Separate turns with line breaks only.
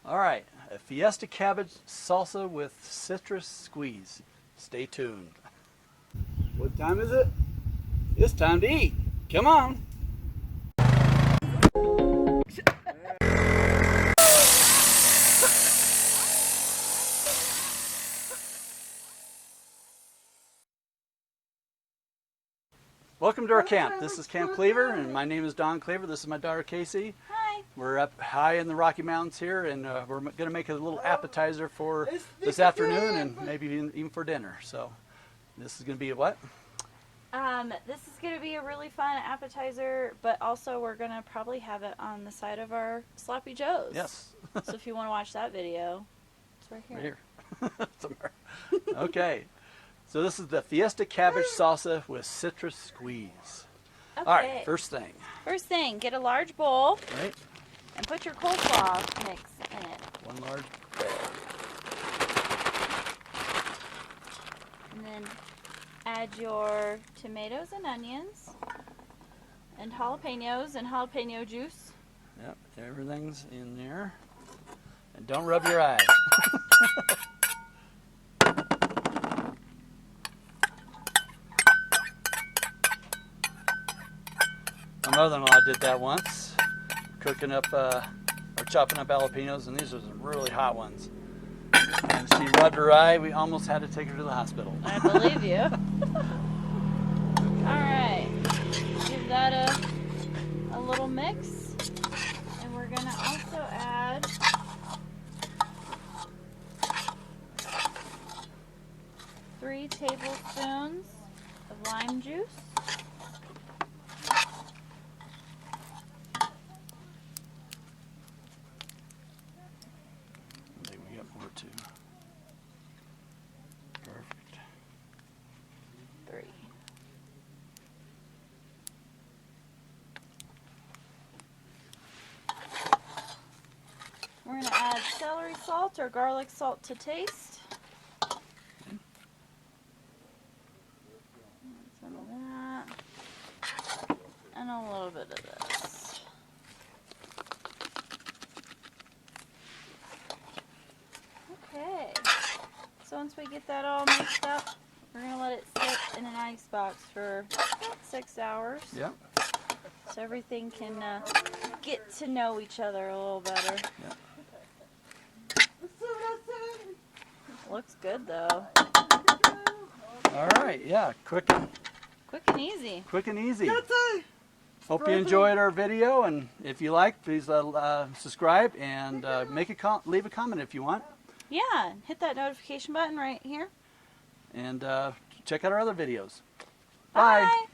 All right, a Fiesta Cabbage Salsa with citrus squeeze. Stay tuned. What time is it? It's time to eat. Come on. Welcome to our camp. This is Camp Cleaver, and my name is Don Cleaver. This is my daughter Casey.
Hi.
We're up high in the Rocky Mountains here, and we're going to make a little appetizer for this afternoon and maybe even for dinner. So this is going to be a what?
This is going to be a really fun appetizer, but also we're going to probably have it on the side of our Sloppy Joes.
Yes.
So if you want to watch that video, it's right here.
Right here. Somewhere. Okay. So this is the Fiesta Cabbage Salsa with citrus squeeze.
Okay.
All right, first thing.
First thing, get a large bowl
Right?
and put your coleslaw mix in it.
One large bowl.
And then add your tomatoes and onions and jalapeno juice.
Yep, everything's in there. And don't rub your eyes. My mother-in-law did that once, cooking up or chopping up jalapenos, and these are some really hot ones. And she rubbed her eye. We almost had to take her to the hospital.
I believe you. All right, give that a little mix, and we're gonna also add three tablespoons of lime juice.
I think we got more too. Perfect.
3. We're going to add celery salt or garlic salt to taste. Some of that. And a little bit of this. Okay. So once we get that all mixed up, we're going to let it sit in an ice box for about 6 hours.
Yep.
So everything can get to know each other a little better.
Yep.
Looks good though.
All right. Yeah. Quick and
easy.
quick and easy. Hope you enjoyed our video, and if you like, please subscribe and leave a comment if you want.
Yeah, hit that notification button right here.
And check out our other videos.
Bye.